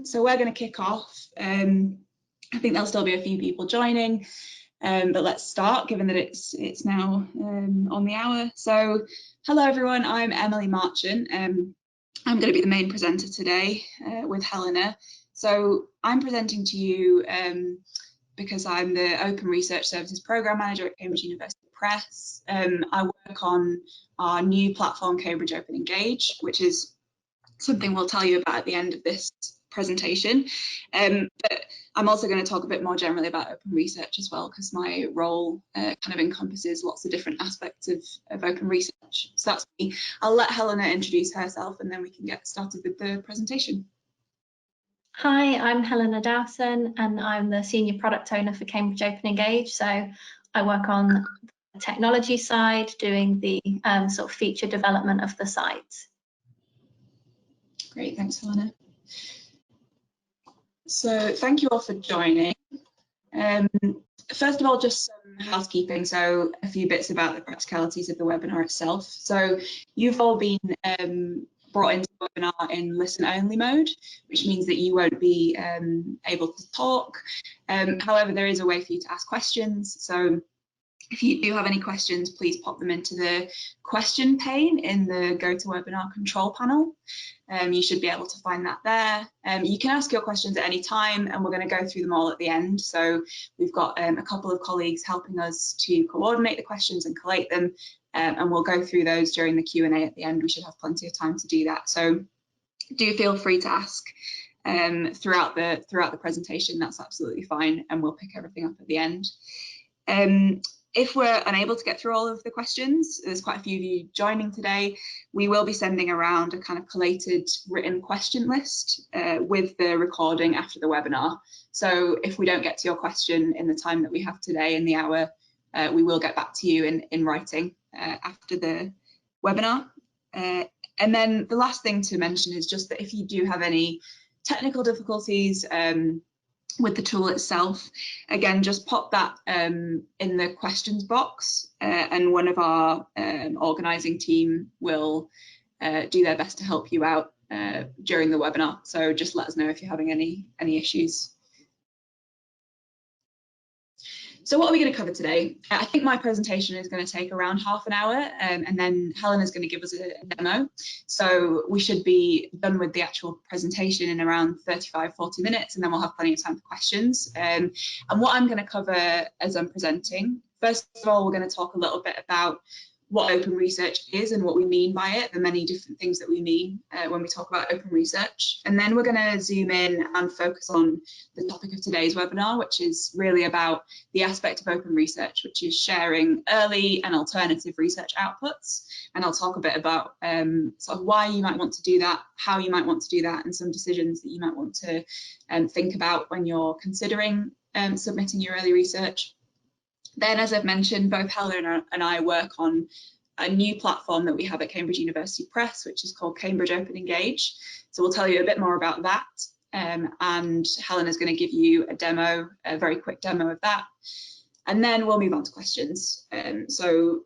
So we're going to kick off. I think there'll still be a few people joining, but let's start, given that it's now on the hour. So hello everyone, I'm Emily Marchant. I'm going to be the main presenter today with Helena. So I'm presenting to you because I'm the Open Research Services Programme Manager at Cambridge University Press. I work on our new platform, Cambridge Open Engage, which is something we'll tell you about at the end of this presentation. But I'm also going to talk a bit more generally about open research as well, because my role kind of encompasses lots of different aspects of open research. So that's me. I'll let Helena introduce herself and then we can get started with the presentation. Hi, I'm Helena Dowson and I'm the Senior Product Owner for Cambridge Open Engage. So I work on the technology side, doing the sort of feature development of the site. Great, thanks Helena. So thank you all for joining. First of all, just some housekeeping, so a few bits about the practicalities of the webinar itself. So you've all been brought into the webinar in listen-only mode, which means that you won't be able to talk. However, there is a way for you to ask questions. So if you do have any questions, please pop them into the question pane in the GoToWebinar control panel. You should be able to find that there. You can ask your questions at any time and we're going to go through them all at the end. So we've got a couple of colleagues helping us to coordinate the questions and collate them, and we'll go through those during the Q&A at the end. We should have plenty of time to do that. So do feel free to ask throughout the presentation. That's absolutely fine, and we'll pick everything up at the end. If we're unable to get through all of the questions, there's quite a few of you joining today, we will be sending around a kind of collated written question list with the recording after the webinar. So if we don't get to your question in the time that we have today in the hour, we will get back to you in writing after the webinar. And then the last thing to mention is just that if you do have any technical difficulties with the tool itself, again, just pop that in the questions box and one of our organising team will do their best to help you out during the webinar. So just let us know if you're having any issues. So what are we going to cover today? I think my presentation is going to take around half an hour, and then Helena's going to give us a demo. So we should be done with the actual presentation in around 35-40 minutes, and then we'll have plenty of time for questions. And what I'm going to cover as I'm presenting, first of all, we're going to talk a little bit about what open research is and what we mean by it, the many different things that we mean when we talk about open research. And then we're going to zoom in and focus on the topic of today's webinar, which is really about the aspect of open research, which is sharing early and alternative research outputs. And I'll talk a bit about sort of why you might want to do that, how you might want to do that, and some decisions that you might want to think about when you're considering submitting your early research. Then, as I've mentioned, both Helena and I work on a new platform that we have at Cambridge University Press, which is called Cambridge Open Engage. So we'll tell you a bit more about that. And Helena's going to give you a demo, a very quick demo of that. And then we'll move on to questions. So,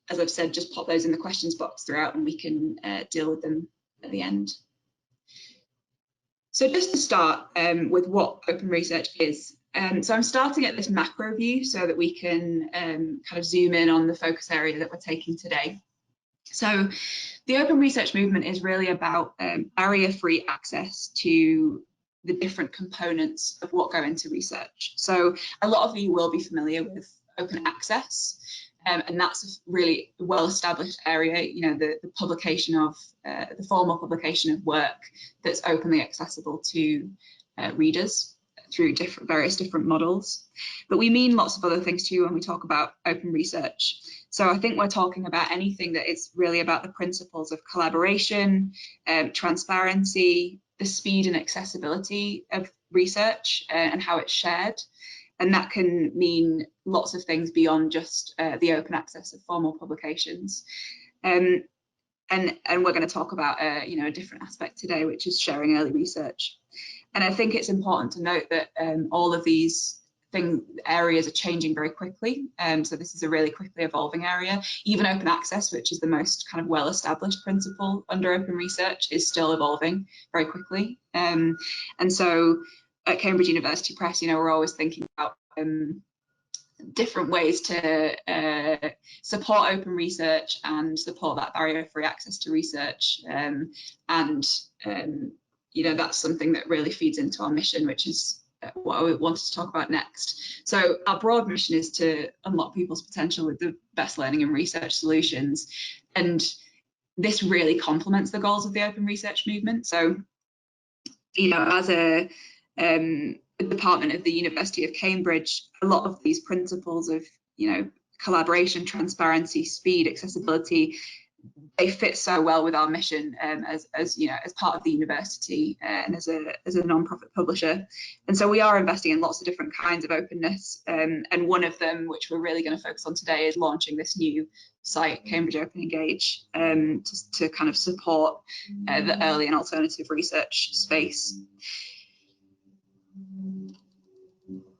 as I've said, just pop those in the questions box throughout and we can deal with them at the end. So just to start with what open research is. So I'm starting at this macro view so that we can kind of zoom in on the focus area that we're taking today. So the open research movement is really about barrier-free access to the different components of what go into research. So a lot of you will be familiar with open access, and that's a really well-established area, you know, the publication of, the formal publication of work that's openly accessible to readers through various different models. But we mean lots of other things too when we talk about open research. So I think we're talking about anything that is really about the principles of collaboration, transparency, the speed and accessibility of research and how it's shared. And that can mean lots of things beyond just the open access of formal publications. And we're going to talk about you know, a different aspect today, which is sharing early research. And I think it's important to note that all of these areas are changing very quickly. So this is a really quickly evolving area. Even open access, which is the most kind of well-established principle under open research, is still evolving very quickly. And so at Cambridge University Press, we're always thinking about different ways to support open research and support that barrier-free access to research. That's something that really feeds into our mission, which is what I wanted to talk about next. So our broad mission is to unlock people's potential with the best learning and research solutions. And this really complements the goals of the open research movement. So, as a department of the University of Cambridge, a lot of these principles of, collaboration, transparency, speed, accessibility, they fit so well with our mission as part of the university and as a non-profit publisher. And so we are investing in lots of different kinds of openness. And one of them, which we're really going to focus on today, is launching this new site, Cambridge Open Engage, to kind of support the early and alternative research space.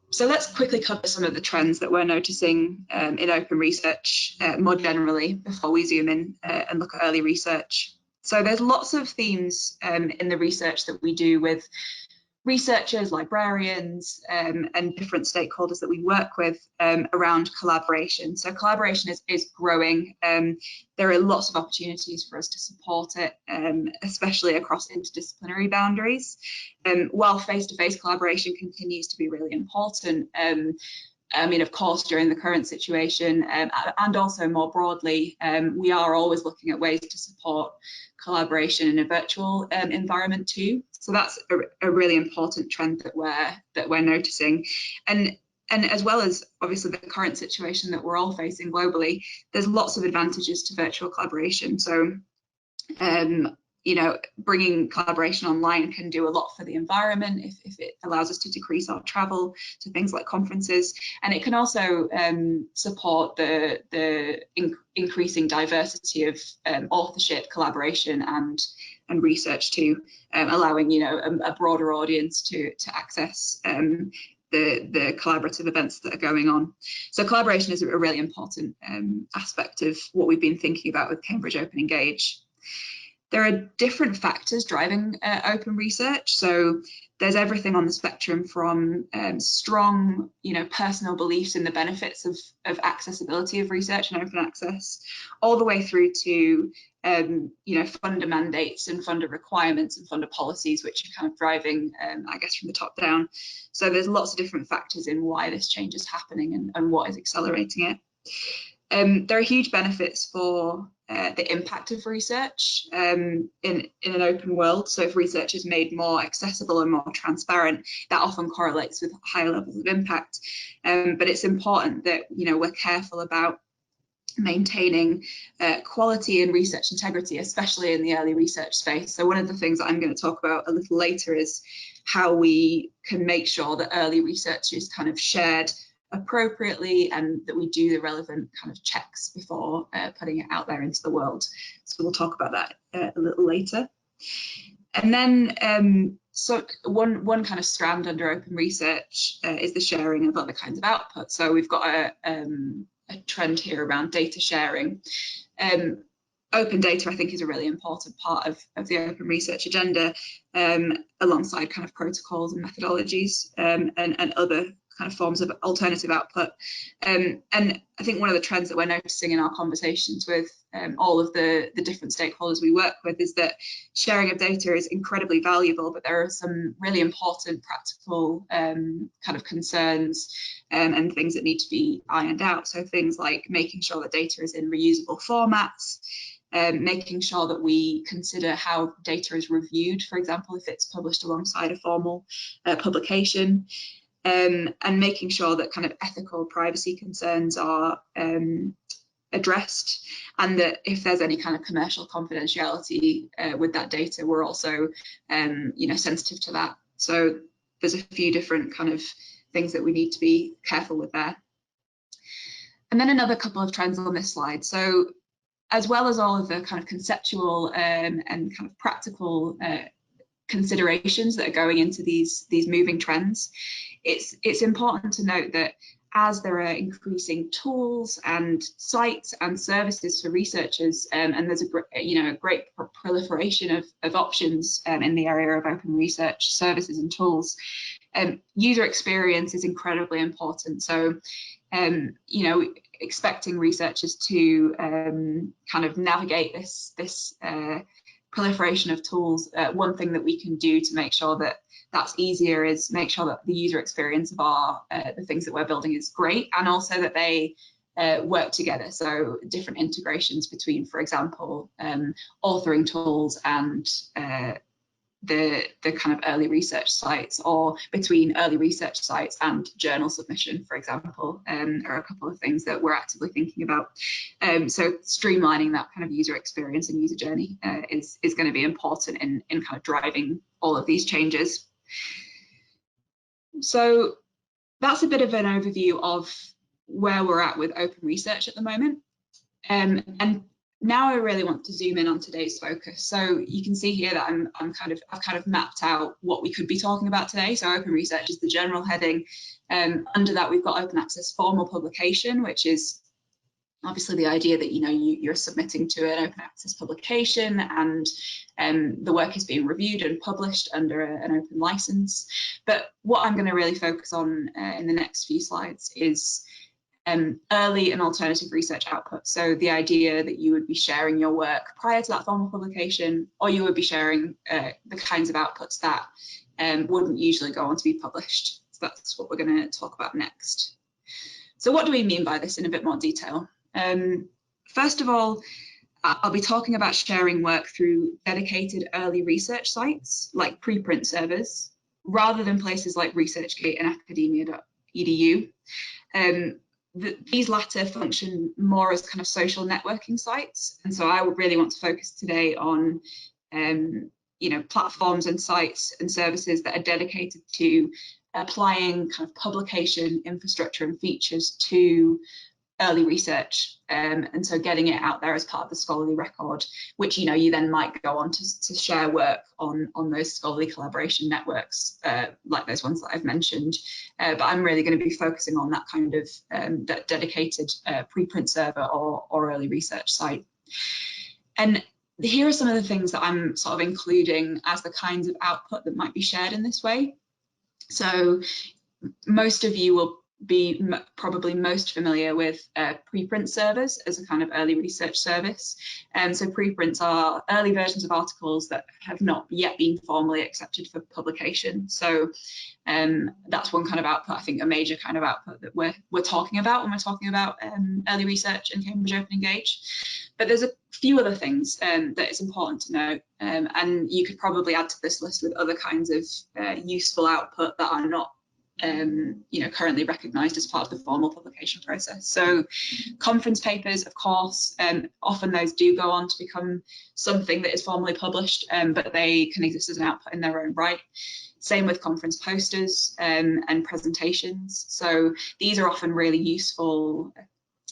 So let's quickly cover some of the trends that we're noticing in open research more generally before we zoom in and look at early research. So there's lots of themes in the research that we do with researchers, librarians, and different stakeholders that we work with around collaboration. So collaboration is growing. There are lots of opportunities for us to support it, especially across interdisciplinary boundaries. While face-to-face collaboration continues to be really important, of course, during the current situation and also more broadly, we are always looking at ways to support collaboration in a virtual environment too. So that's a really important trend that we're noticing. And as well as obviously the current situation that we're all facing globally, there's lots of advantages to virtual collaboration. So bringing collaboration online can do a lot for the environment if it allows us to decrease our travel to things like conferences. And it can also support the increasing diversity of authorship, collaboration and research too, allowing a broader audience to access the collaborative events that are going on. So collaboration is a really important aspect of what we've been thinking about with Cambridge Open Engage. There are different factors driving open research. So there's everything on the spectrum from strong, personal beliefs in the benefits of accessibility of research and open access, all the way through to, funder mandates and funder requirements and funder policies, which are kind of driving, I guess, from the top down. So there's lots of different factors in why this change is happening and what is accelerating it. There are huge benefits for the impact of research in an open world. So if research is made more accessible and more transparent, that often correlates with higher levels of impact. But it's important that we're careful about maintaining quality and research integrity, especially in the early research space. So one of the things that I'm going to talk about a little later is how we can make sure that early research is kind of shared appropriately and that we do the relevant kind of checks before putting it out there into the world. So we'll talk about that a little later. And then so one kind of strand under open research is the sharing of other kinds of output. So we've got a trend here around data sharing. Open data, I think, is a really important part of the open research agenda, alongside kind of protocols and methodologies and other kind of forms of alternative output. And I think one of the trends that we're noticing in our conversations with all of the different stakeholders we work with is that sharing of data is incredibly valuable, but there are some really important practical kind of concerns and things that need to be ironed out. So things like making sure that data is in reusable formats, making sure that we consider how data is reviewed, for example, if it's published alongside a formal publication, and making sure that kind of ethical privacy concerns are addressed, and that if there's any kind of commercial confidentiality with that data, we're also sensitive to that. So there's a few different kind of things that we need to be careful with there. And then another couple of trends on this slide. So as well as all of the kind of conceptual and kind of practical considerations that are going into these moving trends. It's important to note that as there are increasing tools and sites and services for researchers, and there's a great proliferation of options in the area of open research services and tools, user experience is incredibly important. So, expecting researchers to kind of navigate this proliferation of tools, one thing that we can do to make sure that that's easier is make sure that the user experience of the things that we're building is great, and also that they work together. So different integrations between, for example, authoring tools and the kind of early research sites, or between early research sites and journal submission, for example, are a couple of things that we're actively thinking about. So streamlining that kind of user experience and user journey is going to be important in kind of driving all of these changes. So that's a bit of an overview of where we're at with open research at the moment. And now I really want to zoom in on today's focus. So you can see here that I've kind of mapped out what we could be talking about today. So open research is the general heading. Under that, we've got open access formal publication, which is obviously the idea that you're submitting to an open access publication, and the work is being reviewed and published under an open license. But what I'm going to really focus on in the next few slides is early and alternative research output. So the idea that you would be sharing your work prior to that formal publication, or you would be sharing the kinds of outputs that wouldn't usually go on to be published. So that's what we're going to talk about next. So what do we mean by this in a bit more detail? First of all, I'll be talking about sharing work through dedicated early research sites like preprint servers, rather than places like ResearchGate and academia.edu. These latter function more as kind of social networking sites, and so I would really want to focus today on platforms and sites and services that are dedicated to applying kind of publication infrastructure and features to early research, and so getting it out there as part of the scholarly record, which you then might go on to share work on those scholarly collaboration networks, like those ones that I've mentioned. But I'm really going to be focusing on that kind of that dedicated preprint server or early research site. And here are some of the things that I'm sort of including as the kinds of output that might be shared in this way. So most of you will be probably most familiar with preprint servers as a kind of early research service. So preprints are early versions of articles that have not yet been formally accepted for publication. So that's one kind of output, I think a major kind of output that we're talking about when we're talking about early research and Cambridge Open Engage. But there's a few other things that it's important to note, and you could probably add to this list with other kinds of useful output that are not currently recognised as part of the formal publication process. So conference papers, of course, often those do go on to become something that is formally published, but they can exist as an output in their own right. Same with conference posters and presentations. So these are often really useful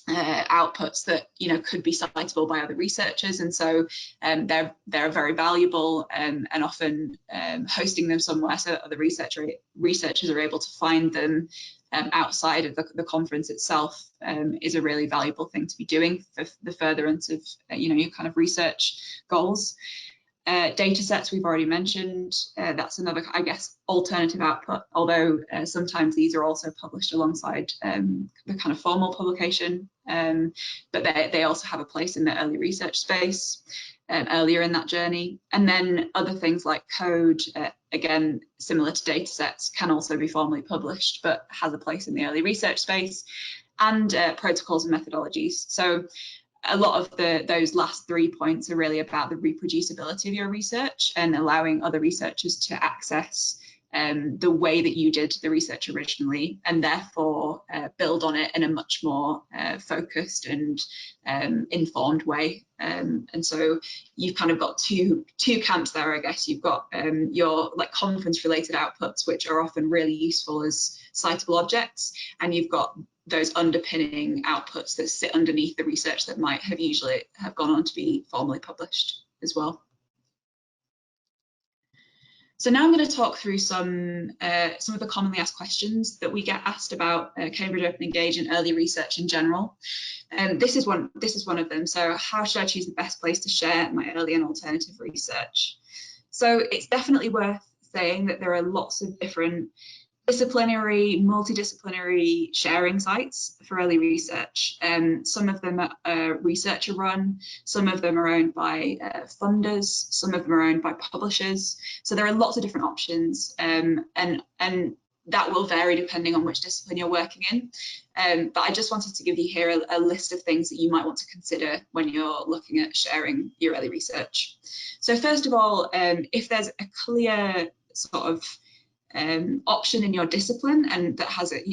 outputs that could be citable by other researchers, and so they're very valuable, and often hosting them somewhere so that other researchers are able to find them outside of the conference itself is a really valuable thing to be doing for the furtherance of your kind of research goals. Data sets we've already mentioned, that's another, I guess, alternative output, although sometimes these are also published alongside the kind of formal publication, but they also have a place in the early research space earlier in that journey. And then other things like code, again, similar to data sets, can also be formally published, but has a place in the early research space, and protocols and methodologies. So a lot of those last 3 points are really about the reproducibility of your research and allowing other researchers to access the way that you did the research originally, and therefore build on it in a much more focused and informed way. And so you've kind of got two camps there, I guess. You've got your conference related outputs, which are often really useful as citable objects, and you've got those underpinning outputs that sit underneath the research that might have usually have gone on to be formally published as well. So now I'm going to talk through some of the commonly asked questions that we get asked about Cambridge Open Engage and early research in general. This is one of them. So how should I choose the best place to share my early and alternative research? So it's definitely worth saying that there are lots of different disciplinary, multidisciplinary sharing sites for early research. Some of them are researcher run, some of them are owned by funders, some of them are owned by publishers. So there are lots of different options, and that will vary depending on which discipline you're working in. But I just wanted to give you here a list of things that you might want to consider when you're looking at sharing your early research. So first of all, if there's a clear sort of option in your discipline and that has a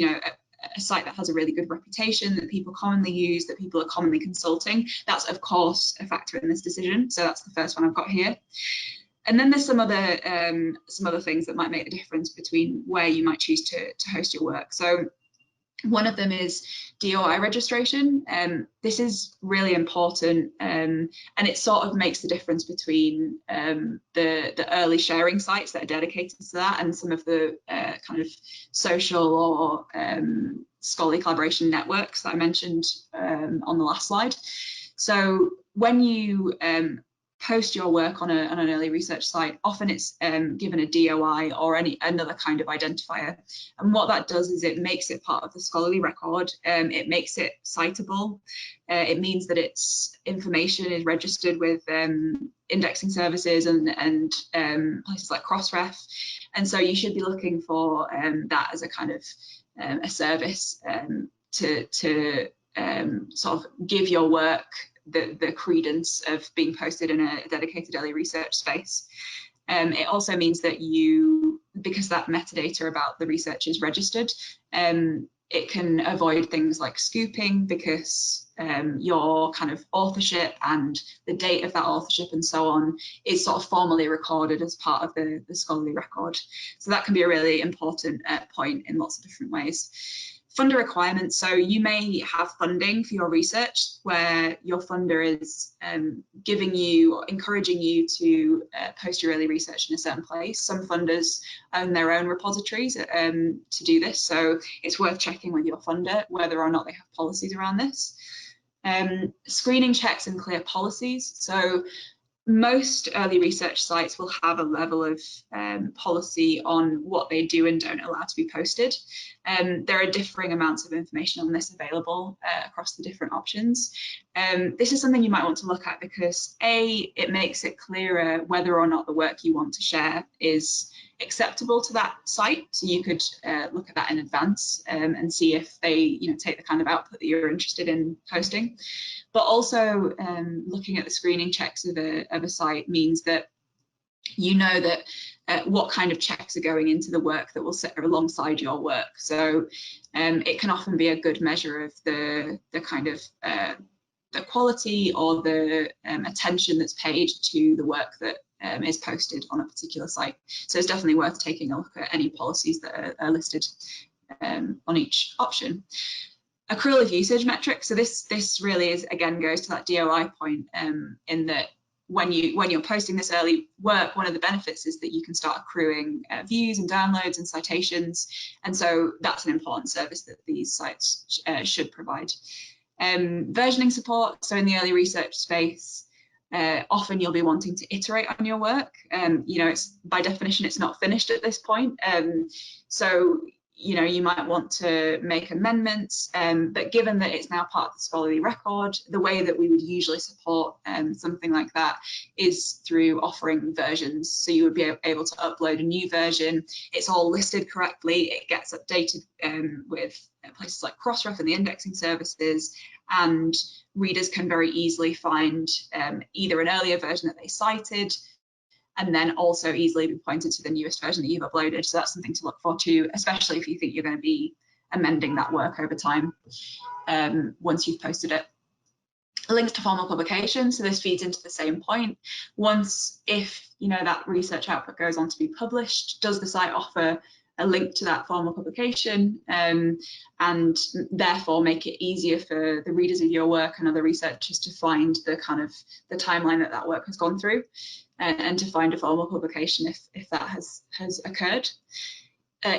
site that has a really good reputation, that people commonly use, that people are commonly consulting, that's of course a factor in this decision. So that's the first one I've got here. And then there's some other things that might make the difference between where you might choose to host your work. So one of them is DOI registration. This is really important, and it sort of makes the difference between the early sharing sites that are dedicated to that and some of the kind of social or scholarly collaboration networks that I mentioned on the last slide. So when you post your work on an early research site, often it's given a DOI or another kind of identifier. And what that does is it makes it part of the scholarly record. It makes it citable. It means that its information is registered with indexing services and places like Crossref. And so you should be looking for that as a kind of a service to sort of give your work the credence of being posted in a dedicated early research space. It also means that because that metadata about the research is registered, it can avoid things like scooping, because your kind of authorship and the date of that authorship and so on is sort of formally recorded as part of the scholarly record. So that can be a really important point in lots of different ways. Funder requirements. So you may have funding for your research where your funder is encouraging you to post your early research in a certain place. Some funders own their own repositories to do this, so it's worth checking with your funder whether or not they have policies around this. Screening checks and clear policies. So most early research sites will have a level of policy on what they do and don't allow to be posted. There are differing amounts of information on this available across the different options. This is something you might want to look at because it makes it clearer whether or not the work you want to share is acceptable to that site. So you could look at that in advance and see if they take the kind of output that you're interested in posting. But also looking at the screening checks of a site means that you know that what kind of checks are going into the work that will sit alongside your work. So it can often be a good measure of the kind of the quality or the attention that's paid to the work that is posted on a particular site. So it's definitely worth taking a look at any policies that are listed on each option. Accrual of usage metrics. So this really is, again, goes to that DOI point in that when you're posting this early work, one of the benefits is that you can start accruing views and downloads and citations. And so that's an important service that these sites should provide. Versioning support. So in the early research space, often you'll be wanting to iterate on your work. It's by definition, it's not finished at this point. So you might want to make amendments, but given that it's now part of the scholarly record, the way that we would usually support something like that is through offering versions. So you would be able to upload a new version. It's all listed correctly. It gets updated with places like Crossref and the indexing services, and readers can very easily find either an earlier version that they cited, and then also easily be pointed to the newest version that you've uploaded. So that's something to look for too, especially if you think you're going to be amending that work over time once you've posted it. Links to formal publication. So this feeds into the same point. If that research output goes on to be published, does the site offer a link to that formal publication and therefore make it easier for the readers of your work and other researchers to find the kind of the timeline that work has gone through. and to find a formal publication if that has occurred.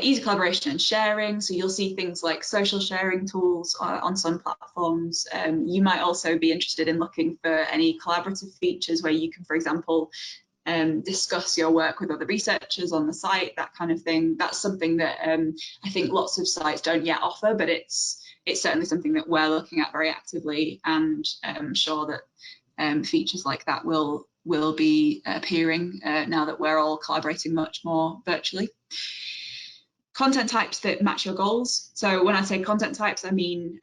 Easy collaboration and sharing, so you'll see things like social sharing tools on some platforms. You might also be interested in looking for any collaborative features where you can, for example, discuss your work with other researchers on the site, that kind of thing. That's something that I think lots of sites don't yet offer, but it's certainly something that we're looking at very actively, and I'm sure that features like that will be appearing now that we're all collaborating much more virtually. Content types that match your goals. So when I say content types, I mean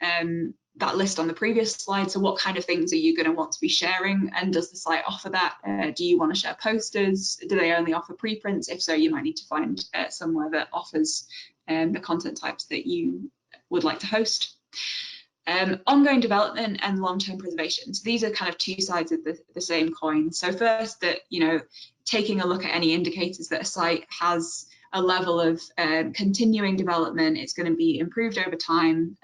that list on the previous slide. So what kind of things are you going to want to be sharing, and does the site offer that? Do you want to share posters? Do they only offer preprints? If so, you might need to find somewhere that offers the content types that you would like to host. Ongoing development and long-term preservation. So these are kind of two sides of the same coin. So first, that, you know, taking a look at any indicators that a site has a level of continuing development, it's going to be improved over time.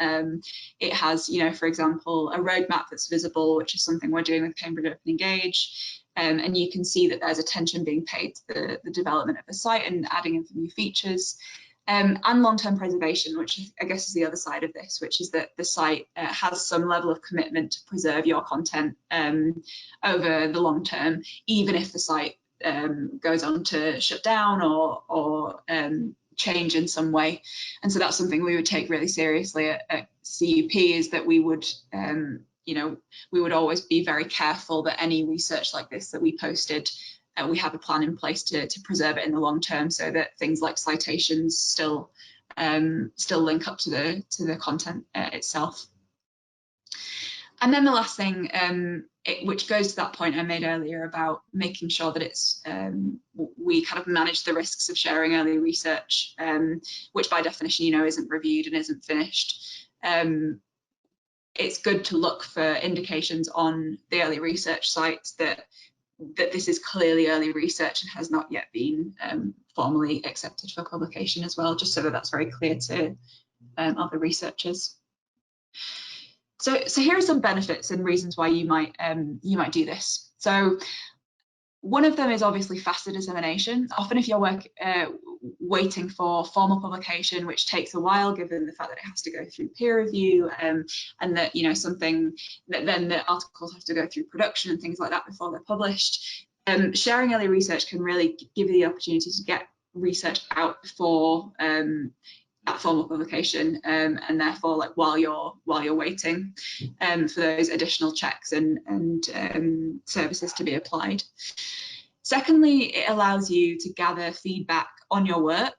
It has, you know, for example, a roadmap that's visible, which is something we're doing with Cambridge Open Engage. And you can see that there's attention being paid to the development of the site and adding in new features. And long-term preservation, which I guess is the other side of this, which is that the site has some level of commitment to preserve your content over the long term, even if the site goes on to shut down or change in some way. And so that's something we would take really seriously at CUP, is that we would, you know, we would always be very careful that any research like this that we posted, we have a plan in place to preserve it in the long term, so that things like citations still link up to the content itself. And then the last thing, which goes to that point I made earlier about making sure that it's we kind of manage the risks of sharing early research, which by definition, you know, isn't reviewed and isn't finished. It's good to look for indications on the early research sites that this is clearly early research and has not yet been formally accepted for publication as well, just so that that's very clear to other researchers. So here are some benefits and reasons why you might do this. So one of them is obviously faster dissemination. Often if you're waiting for formal publication, which takes a while given the fact that it has to go through peer review, and that, you know, something that then the articles have to go through production and things like that before they're published, sharing early research can really give you the opportunity to get research out before that formal publication, and therefore, like, while you're waiting for those additional checks and services to be applied. Secondly, it allows you to gather feedback on your work.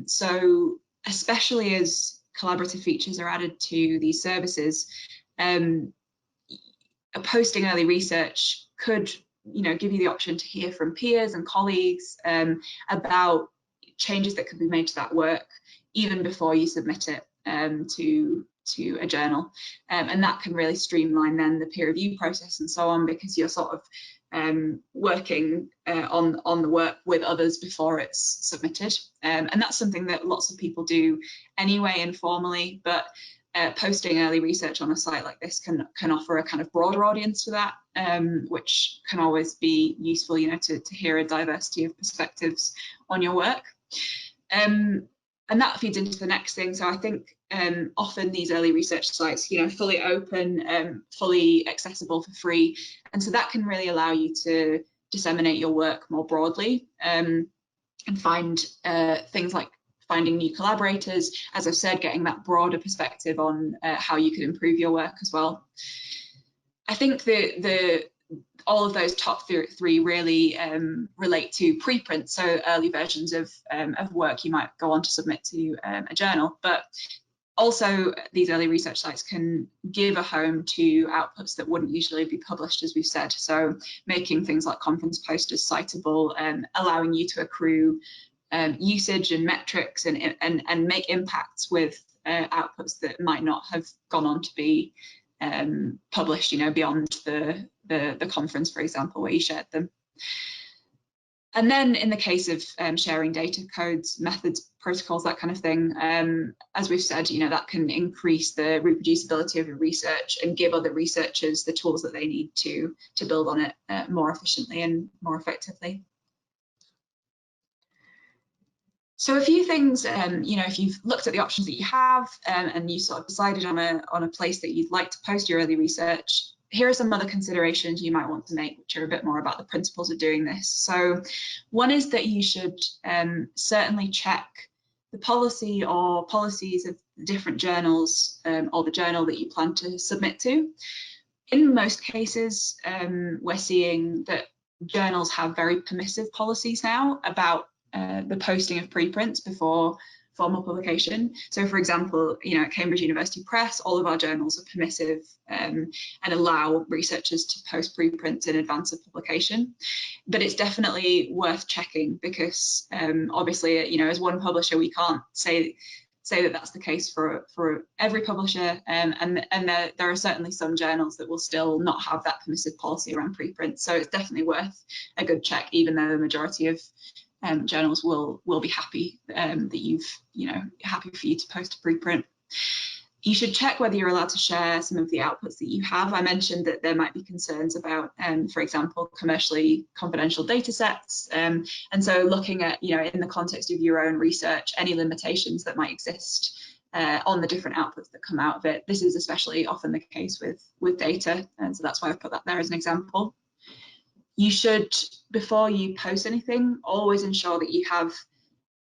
So especially as collaborative features are added to these services, posting early research could, you know, give you the option to hear from peers and colleagues about changes that could be made to that work even before you submit it to a journal, and that can really streamline then the peer review process and so on, because you're sort of working on the work with others before it's submitted, and that's something that lots of people do anyway informally, but posting early research on a site like this can offer a kind of broader audience for that, which can always be useful, you know, to hear a diversity of perspectives on your work. And that feeds into the next thing. So I think often these early research sites, you know, fully open, fully accessible for free. And so that can really allow you to disseminate your work more broadly, and find things like finding new collaborators, as I've said, getting that broader perspective on how you could improve your work as well. I think all of those top three really relate to preprints, so early versions of work you might go on to submit to a journal. But also these early research sites can give a home to outputs that wouldn't usually be published, as we've said. So making things like conference posters citable, allowing you to accrue usage and metrics and make impacts with outputs that might not have gone on to be published, you know, beyond the conference, for example, where you shared them. And then in the case of sharing data, codes, methods, protocols, that kind of thing, as we've said, that can increase the reproducibility of your research and give other researchers the tools that they need to build on it more efficiently and more effectively. So a few things, if you've looked at the options that you have and you sort of decided on a place that you'd like to post your early research, here are some other considerations you might want to make, which are a bit more about the principles of doing this. So one is that you should certainly check the policy or policies of different journals or the journal that you plan to submit to. In most cases, we're seeing that journals have very permissive policies now about the posting of preprints before formal publication. So for example, at Cambridge University Press, all of our journals are permissive and allow researchers to post preprints in advance of publication. But it's definitely worth checking because obviously, as one publisher, we can't say that that's the case for every publisher, and there are certainly some journals that will still not have that permissive policy around preprints. So it's definitely worth a good check, even though the majority of journals will be happy that you've happy for you to post a preprint. You should check whether you're allowed to share some of the outputs that you have. I mentioned that there might be concerns about, for example, commercially confidential data sets. And so looking at, in the context of your own research, any limitations that might exist on the different outputs that come out of it. This is especially often the case with data. And so that's why I've put that there as an example. You should, before you post anything, always ensure that you have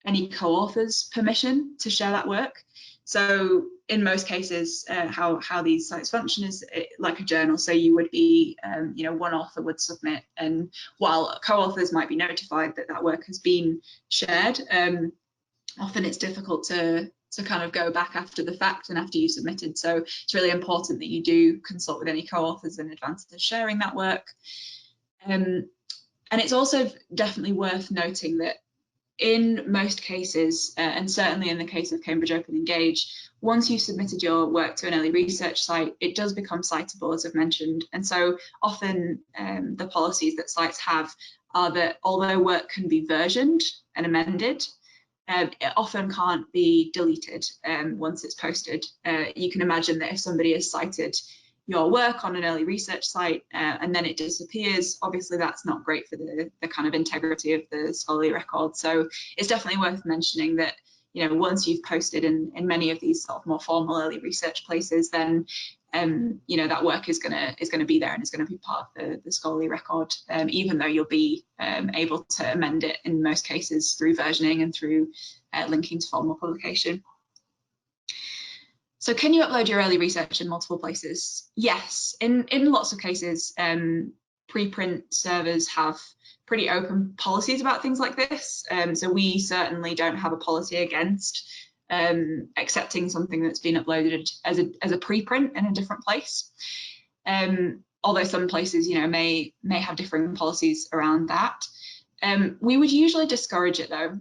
any co-authors' permission to share that work. So in most cases, how these sites function is like a journal. So you would be, one author would submit, and while co-authors might be notified that that work has been shared, often it's difficult to kind of go back after the fact and after you submitted. So it's really important that you do consult with any co-authors in advance of sharing that work. And it's also definitely worth noting that in most cases, and certainly in the case of Cambridge Open Engage, once you've submitted your work to an early research site, it does become citable, as I've mentioned. And so often the policies that sites have are that although work can be versioned and amended, it often can't be deleted once it's posted. You can imagine that if somebody has cited your work on an early research site and then it disappears, obviously that's not great for the kind of integrity of the scholarly record. So it's definitely worth mentioning that once you've posted in many of these sort of more formal early research places, then that work is gonna be there and is gonna be part of the scholarly record, even though you'll be able to amend it in most cases through versioning and through linking to formal publication. So can you upload your early research in multiple places? Yes, in lots of cases, preprint servers have pretty open policies about things like this. So we certainly don't have a policy against accepting something that's been uploaded as a preprint in a different place. Although some places, may have differing policies around that. We would usually discourage it though.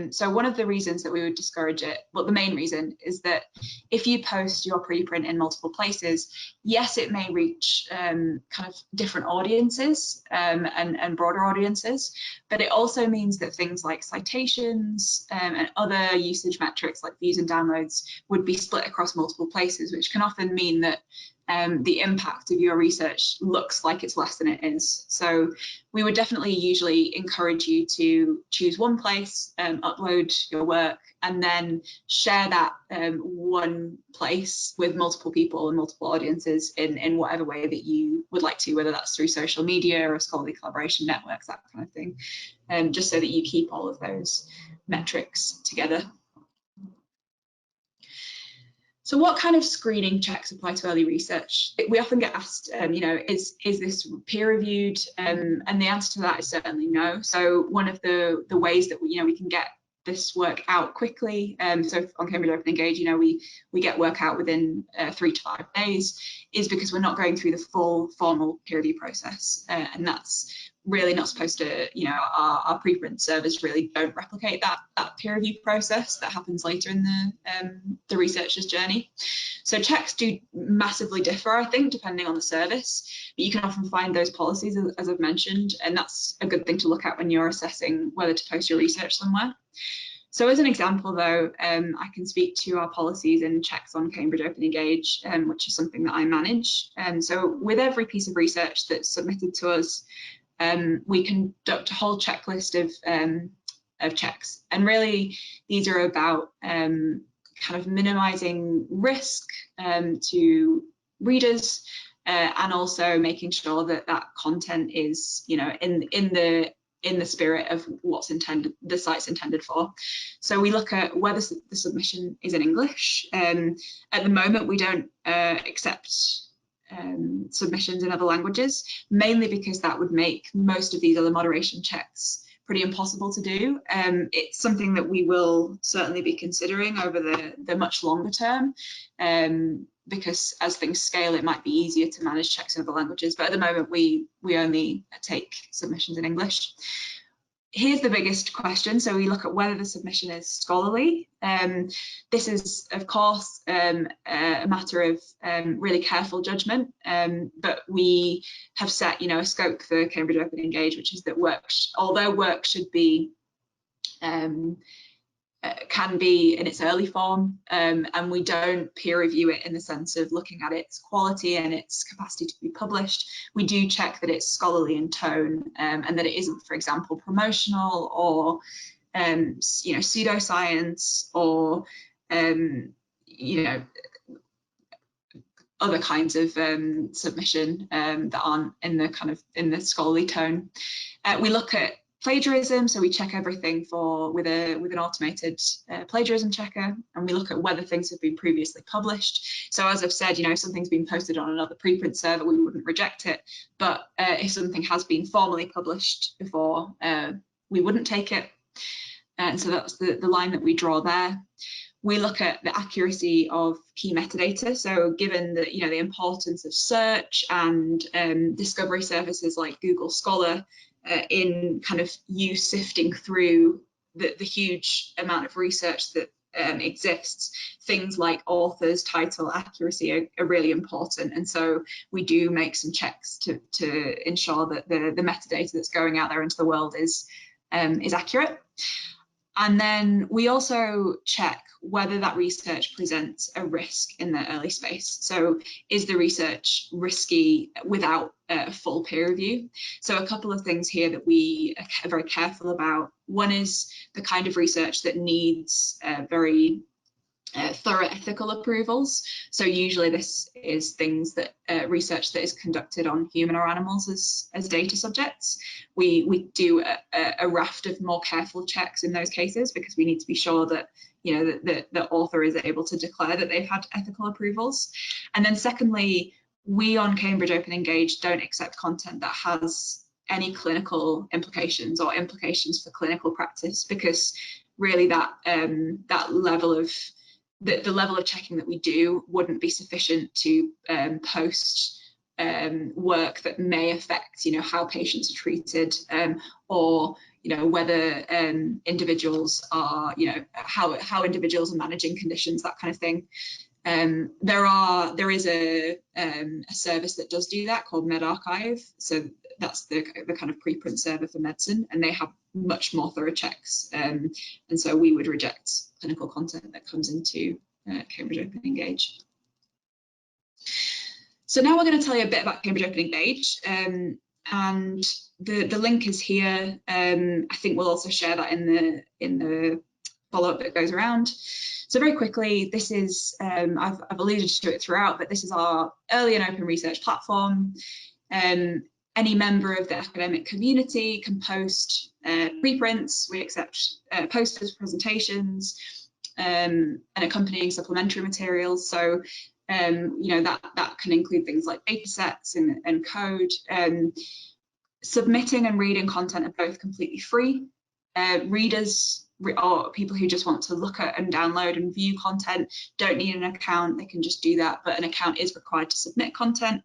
So one of the reasons that we would discourage it, well, the main reason is that if you post your preprint in multiple places, yes, it may reach kind of different audiences and broader audiences, but it also means that things like citations and other usage metrics like views and downloads would be split across multiple places, which can often mean that the impact of your research looks like it's less than it is. So we would definitely usually encourage you to choose one place, upload your work, and then share that one place with multiple people and multiple audiences in whatever way that you would like to, whether that's through social media or scholarly collaboration networks, that kind of thing, just so that you keep all of those metrics together. So what kind of screening checks apply to early research? We often get asked, is this peer reviewed? And the answer to that is certainly no. So one of the ways that we can get this work out quickly, so on Cambridge Open Engage, we get work out within 3 to 5 days, is because we're not going through the full formal peer review process, and that's really not supposed to, you know, our preprint servers really don't replicate that peer review process that happens later in the researcher's journey. So checks do massively differ, I think, depending on the service, but you can often find those policies, as I've mentioned, and that's a good thing to look at when you're assessing whether to post your research somewhere. So as an example, though, I can speak to our policies and checks on Cambridge Open Engage, which is something that I manage. So with every piece of research that's submitted to us, we conduct a whole checklist of checks. And really, these are about kind of minimizing risk to readers, and also making sure that that content is, you know, in the spirit of what's intended, the site's intended for. So we look at whether the submission is in English. At the moment, we don't accept submissions in other languages, mainly because that would make most of these other moderation checks pretty impossible to do. It's something that we will certainly be considering over the much longer term, because as things scale, it might be easier to manage checks in other languages. But at the moment, we only take submissions in English. Here's the biggest question. So we look at whether the submission is scholarly. This is, of course, a matter of really careful judgment, but we have set, you know, a scope for Cambridge Open Engage, which is that work, although work should be can be in its early form, and we don't peer review it in the sense of looking at its quality and its capacity to be published. We do check that it's scholarly in tone, and that it isn't, for example, promotional or you know, pseudoscience or you know, other kinds of submission that aren't in the kind of in the scholarly tone. We look at plagiarism, so we check everything with an automated plagiarism checker, and we look at whether things have been previously published. So as I've said, you know, if something's been posted on another preprint server, we wouldn't reject it, but if something has been formally published before, we wouldn't take it. And so that's the line that we draw there. We look at the accuracy of key metadata. So given the, you know, the importance of search and discovery services like Google Scholar in kind of you sifting through the huge amount of research that exists, things like authors, title, accuracy are really important. And so we do make some checks to ensure that the metadata that's going out there into the world is accurate. And then we also check whether that research presents a risk in the early space. So is the research risky without a full peer review? So a couple of things here that we are very careful about. One is the kind of research that needs very thorough ethical approvals. So usually this is things that research that is conducted on human or animals as data subjects. We do a raft of more careful checks in those cases because we need to be sure that, you know, the author is able to declare that they've had ethical approvals. And then secondly, we on Cambridge Open Engage don't accept content that has any clinical implications or implications for clinical practice, because really that level of the level of checking that we do wouldn't be sufficient to post work that may affect, you know, how patients are treated, or, you know, whether individuals are, you know, how individuals are managing conditions, that kind of thing. There is a service that does do that called medRxiv. So that's the kind of preprint server for medicine, and they have much more thorough checks. And so we would reject clinical content that comes into Cambridge Open Engage. So now we're going to tell you a bit about Cambridge Open Engage, and the link is here. I think we'll also share that in the follow-up that goes around. So very quickly, this is, I've alluded to it throughout, but this is our early and open research platform. Any member of the academic community can post preprints. We accept posters, presentations, and accompanying supplementary materials. So, you know, that can include things like data sets and code. Submitting and reading content are both completely free. Readers or people who just want to look at and download and view content don't need an account. They can just do that, but an account is required to submit content.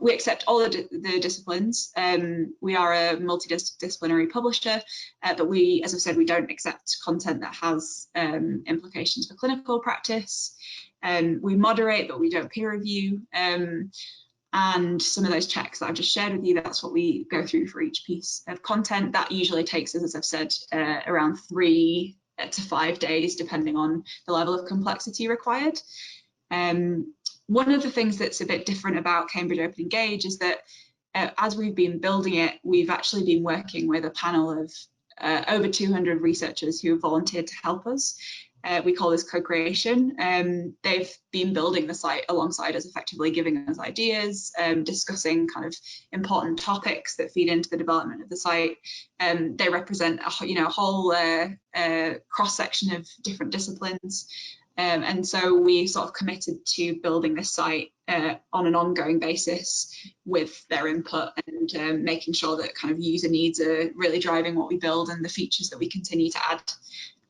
We accept all the disciplines. We are a multidisciplinary publisher, but we, as I've said, we don't accept content that has implications for clinical practice. We moderate, but we don't peer review. And some of those checks that I've just shared with you, that's what we go through for each piece of content. That usually takes us, as I've said, around 3 to 5 days, depending on the level of complexity required. One of the things that's a bit different about Cambridge Open Engage is that as we've been building it, we've actually been working with a panel of over 200 researchers who have volunteered to help us. We call this co-creation. They've been building the site alongside us, effectively giving us ideas, discussing kind of important topics that feed into the development of the site. They represent a whole cross-section of different disciplines. And so we sort of committed to building this site on an ongoing basis with their input, and making sure that kind of user needs are really driving what we build and the features that we continue to add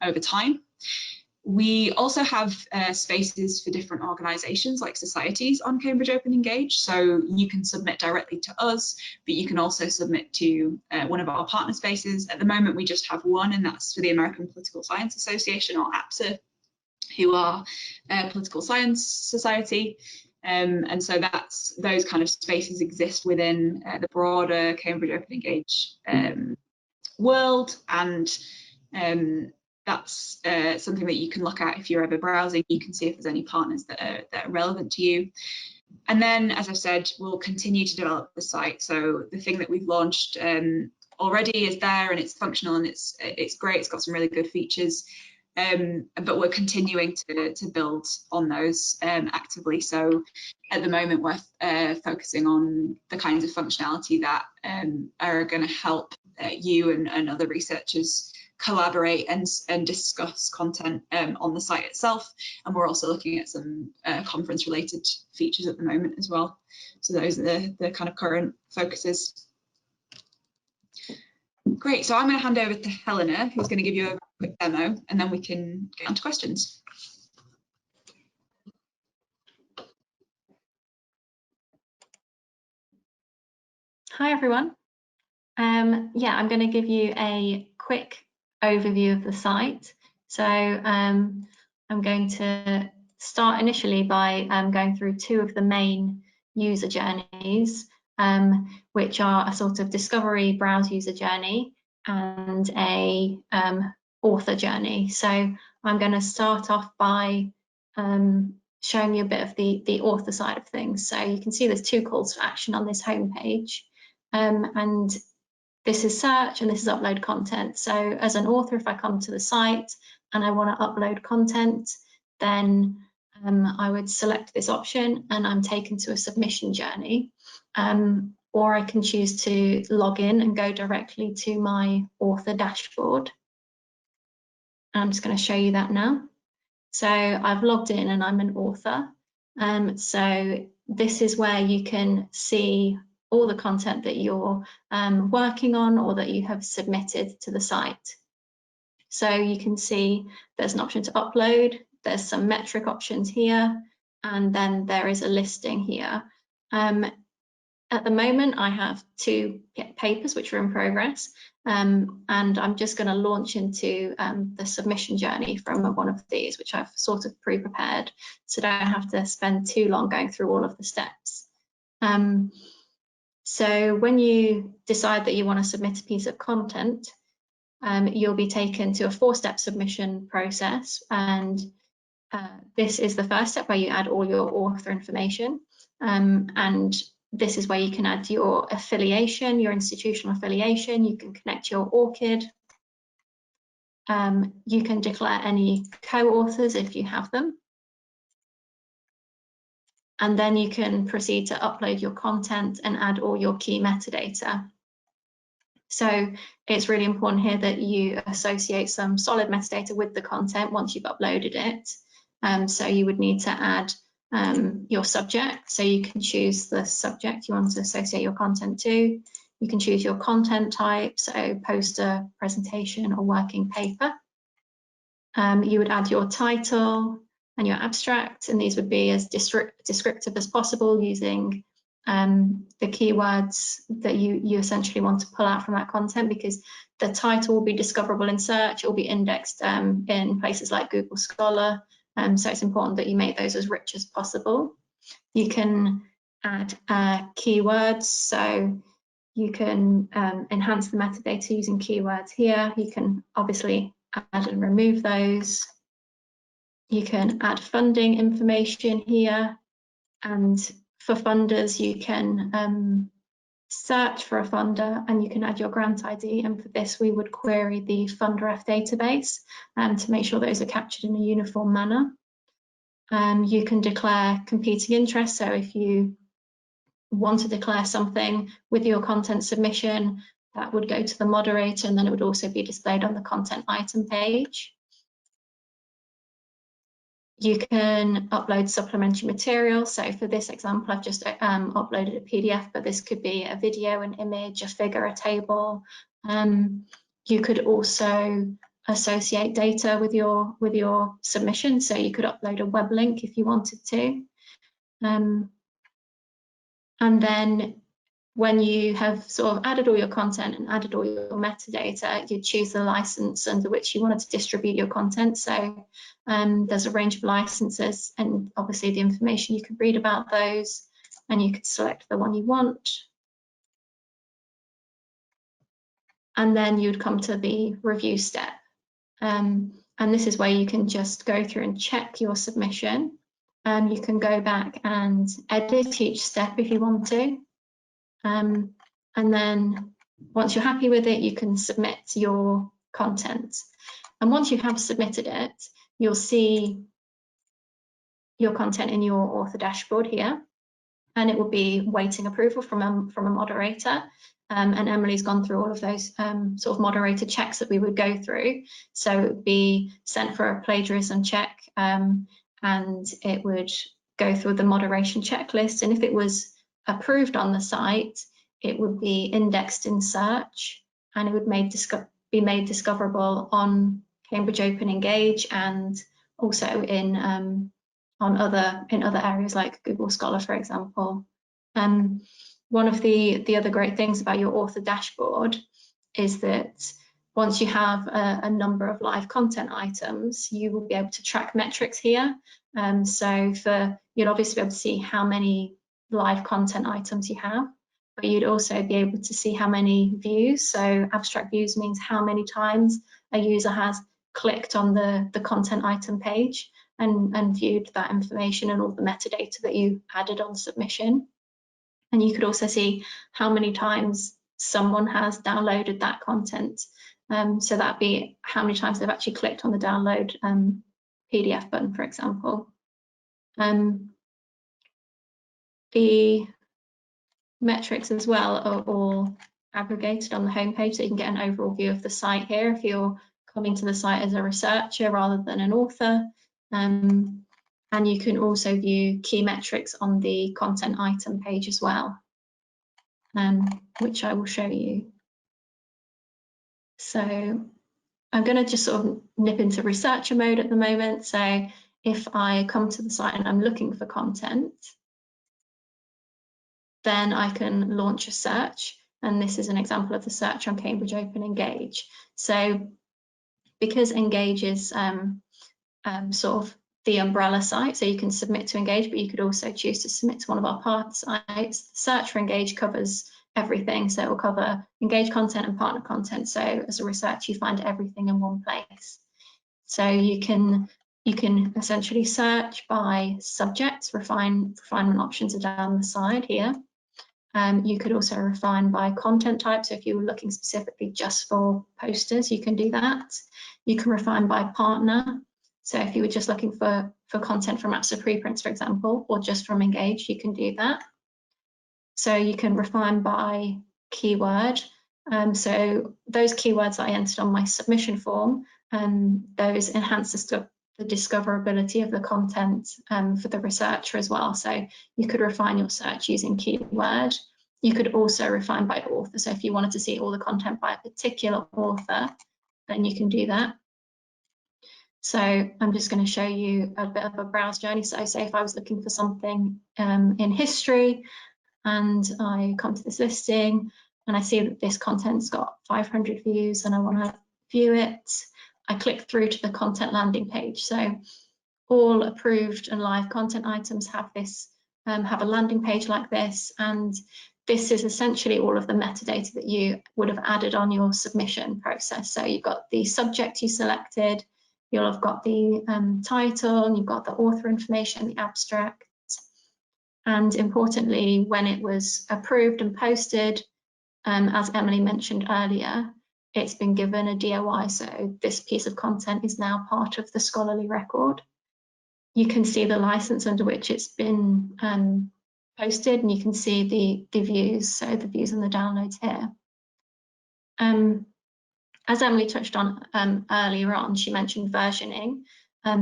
over time. We also have spaces for different organisations like societies on Cambridge Open Engage, so you can submit directly to us, but you can also submit to one of our partner spaces. At the moment we just have one, and that's for the American Political Science Association, or APSA, who are a political science society. And so those kind of spaces exist within the broader Cambridge Open Engage world, and that's something that you can look at if you're ever browsing. You can see if there's any partners that are relevant to you. And then, as I've said, we'll continue to develop the site. So the thing that we've launched already is there, and it's functional, and it's great. It's got some really good features. But we're continuing to build on those actively. So at the moment we're focusing on the kinds of functionality that are going to help you and other researchers collaborate and discuss content on the site itself. And we're also looking at some conference related features at the moment as well. So those are the kind of current focuses. Great, so I'm going to hand over to Helena, who's going to give you a quick demo, and then we can get on to questions. Hi everyone. Yeah, I'm going to give you a quick overview of the site. So I'm going to start initially by going through 2 of the main user journeys, which are a sort of discovery browse user journey and a author journey. So I'm going to start off by showing you a bit of the author side of things. So you can see there's 2 calls for action on this homepage, and this is search and this is upload content. So as an author, if I come to the site and I want to upload content, then I would select this option and I'm taken to a submission journey. Or I can choose to log in and go directly to my author dashboard. I'm just going to show you that now. So I've logged in and I'm an author. So this is where you can see all the content that you're working on or that you have submitted to the site. So you can see there's an option to upload, there's some metric options here, and then there is a listing here. At the moment, I have 2 papers which are in progress, and I'm just going to launch into the submission journey from one of these, which I've sort of pre-prepared, so I don't have to spend too long going through all of the steps. So when you decide that you want to submit a piece of content, you'll be taken to a 4-step submission process, and this is the first step where you add all your author information, and this is where you can add your affiliation, your institutional affiliation. You can connect your ORCID. You can declare any co-authors if you have them. And then you can proceed to upload your content and add all your key metadata. So it's really important here that you associate some solid metadata with the content once you've uploaded it. So you would need to add your subject. So you can choose the subject you want to associate your content to. You can choose your content type, so poster, presentation, or working paper. You would add your title and your abstract, and these would be as descriptive as possible using the keywords that you essentially want to pull out from that content, because the title will be discoverable in search, it will be indexed in places like Google Scholar, so it's important that you make those as rich as possible. You can add keywords, so you can enhance the metadata using keywords here. You can obviously add and remove those. You can add funding information here, and for funders you can search for a funder and you can add your grant ID, and for this we would query the FunderF database to make sure those are captured in a uniform manner. You can declare competing interests, so if you want to declare something with your content submission, that would go to the moderator and then it would also be displayed on the content item page. You can upload supplementary material. So for this example, I've just uploaded a PDF, but this could be a video, an image, a figure, a table. You could also associate data with your submission. So you could upload a web link if you wanted to. And then when you have sort of added all your content and added all your metadata, you choose the license under which you wanted to distribute your content. So there's a range of licenses, and obviously the information you can read about those, and you could select the one you want. And then you'd come to the review step. And this is where you can just go through and check your submission. You can go back and edit each step if you want to. And then once you're happy with it, you can submit your content. And once you have submitted it, you'll see your content in your author dashboard here, and it will be waiting approval from a moderator. And Emily's gone through all of those sort of moderator checks that we would go through. So it would be sent for a plagiarism check, and it would go through the moderation checklist. And if it was approved on the site, it would be indexed in search, and it would be made discoverable on Cambridge Open Engage, and also in other areas like Google Scholar, for example. One of the other great things about your author dashboard is that once you have a number of live content items, you will be able to track metrics here. So you'll obviously be able to see how many live content items you have, but you'd also be able to see how many views. So abstract views means how many times a user has clicked on the content item page and viewed that information and all the metadata that you added on submission. And you could also see how many times someone has downloaded that content. So that'd be how many times they've actually clicked on the download PDF button, for example. The metrics as well are all aggregated on the homepage, so you can get an overall view of the site here if you're coming to the site as a researcher rather than an author. And you can also view key metrics on the content item page as well, which I will show you. So I'm going to just sort of nip into researcher mode at the moment. So if I come to the site and I'm looking for content, then I can launch a search. And this is an example of the search on Cambridge Open Engage. So because Engage is sort of the umbrella site, so you can submit to Engage, but you could also choose to submit to one of our partner sites. The search for Engage covers everything, so it will cover Engage content and partner content. So as a researcher, you find everything in one place. So you can essentially search by subjects. Refinement options are down the side here. You could also refine by content type. So if you were looking specifically just for posters, you can do that. You can refine by partner. So if you were just looking for content from apps or preprints, for example, or just from Engage, you can do that. So you can refine by keyword. So those keywords that I entered on my submission form, those enhance the discoverability of the content for the researcher as well. So you could refine your search using keyword. You could also refine by author. So if you wanted to see all the content by a particular author, then you can do that. So I'm just going to show you a bit of a browse journey. So say if I was looking for something in history, and I come to this listing and I see that this content's got 500 views and I want to view it. I click through to the content landing page. So all approved and live content items have this, have a landing page like this, and this is essentially all of the metadata that you would have added on your submission process. So you've got the subject you selected, you'll have got the title, and you've got the author information, the abstract. And importantly, when it was approved and posted, as Emily mentioned earlier, it's been given a DOI. So this piece of content is now part of the scholarly record. You can see the license under which it's been posted, and you can see the views, so the views and the downloads here. As Emily touched on earlier on, she mentioned versioning.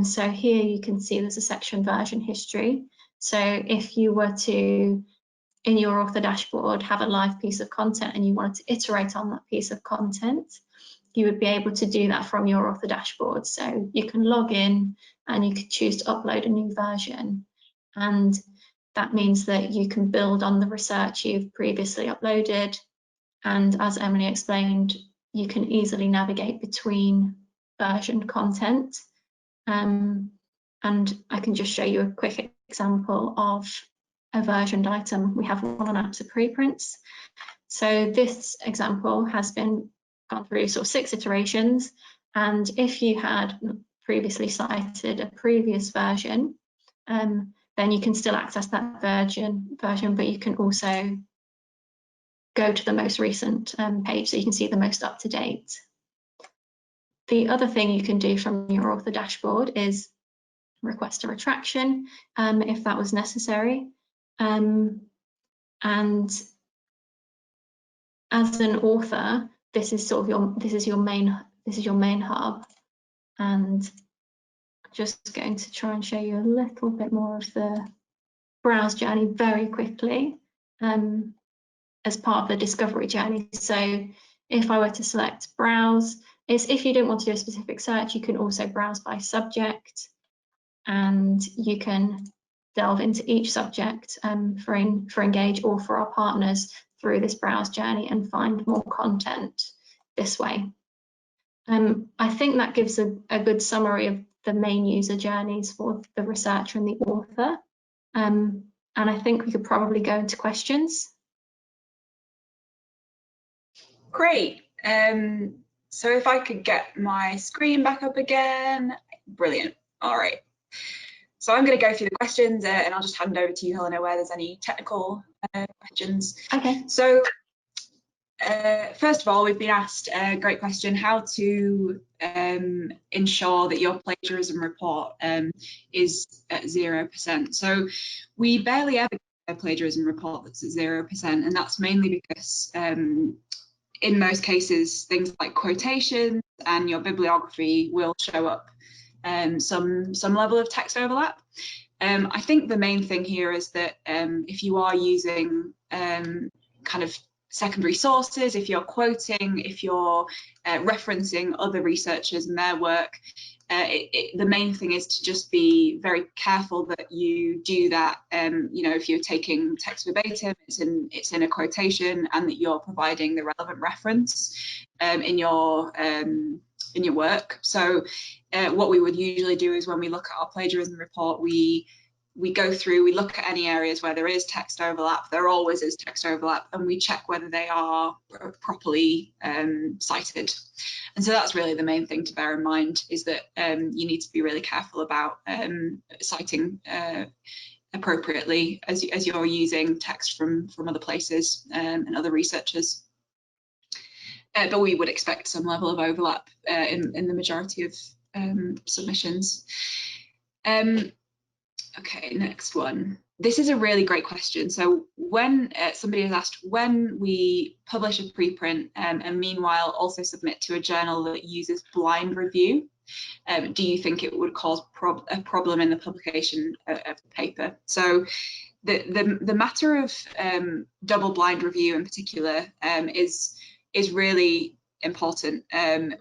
So here you can see there's a section version history. So if you were to, in your author dashboard, have a live piece of content and you wanted to iterate on that piece of content, you would be able to do that from your author dashboard. So you can log in and you could choose to upload a new version. And that means that you can build on the research you've previously uploaded. And as Emily explained, you can easily navigate between versioned content. And I can just show you a quick example of a versioned item. We have one on APSA preprints. So this example has been gone through sort of 6 iterations. And if you had previously cited a previous version, then you can still access that version, but you can also go to the most recent page so you can see the most up to date. The other thing you can do from your author dashboard is request a retraction if that was necessary. And as an author, this is sort of your main hub. And I'm just going to try and show you a little bit more of the browse journey very quickly as part of the discovery journey. So if I were to select browse, if you didn't want to do a specific search, you can also browse by subject, and you can delve into each subject for Engage or for our partners through this browse journey and find more content this way. I think that gives a good summary of the main user journeys for the researcher and the author. And I think we could probably go into questions. Great. So if I could get my screen back up again, brilliant. All right. So I'm going to go through the questions and I'll just hand over to you, Helena, where there's any technical questions. Okay. So first of all, we've been asked a great question: how to ensure that your plagiarism report is at 0%. So we barely ever get a plagiarism report that's at 0%, and that's mainly because in most cases, things like quotations and your bibliography will show up some level of text overlap. I think the main thing here is that if you are using kind of secondary sources, if you're quoting, if you're referencing other researchers and their work, the main thing is to just be very careful that you do that. You know, if you're taking text verbatim, it's in a quotation, and that you're providing the relevant reference in your work. So what we would usually do is when we look at our plagiarism report, we go through, we look at any areas where there is text overlap. There always is text overlap, and we check whether they are properly cited. And so that's really the main thing to bear in mind, is that you need to be really careful about citing appropriately as you're using text from other places and other researchers. But we would expect some level of overlap in the majority of submissions. Okay, next one. This is a really great question. So when somebody has asked, when we publish a preprint and meanwhile also submit to a journal that uses blind review, do you think it would cause a problem in the publication of the paper? So the matter of double blind review in particular is really important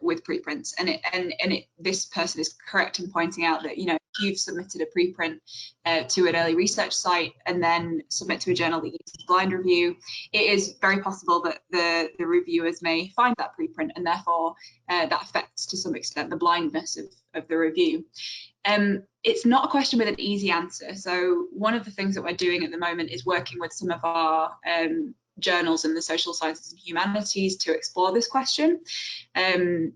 with preprints, and this person is correct in pointing out that, you know, if you've submitted a preprint to an early research site and then submit to a journal that uses blind review, it is very possible that the reviewers may find that preprint, and therefore that affects to some extent the blindness of the review. It's not a question with an easy answer. So one of the things that we're doing at the moment is working with some of our journals in the social sciences and humanities to explore this question,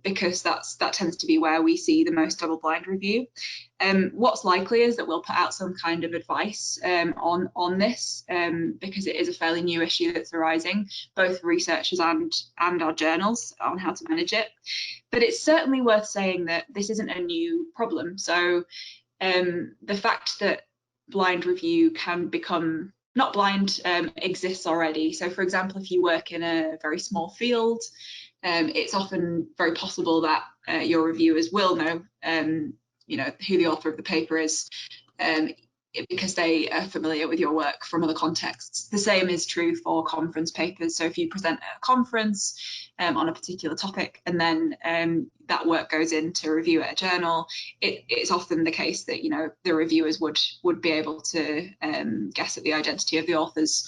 because that tends to be where we see the most double-blind review. What's likely is that we'll put out some kind of advice on this, because it is a fairly new issue that's arising, both for researchers and our journals, on how to manage it. But it's certainly worth saying that this isn't a new problem. So the fact that blind review can become not blind exists already. So for example, if you work in a very small field, it's often very possible that your reviewers will know who the author of the paper is, because they are familiar with your work from other contexts. The same is true for conference papers. So if you present at a conference on a particular topic, and then that work goes into review at a journal, it's often the case that the reviewers would be able to guess at the identity of the authors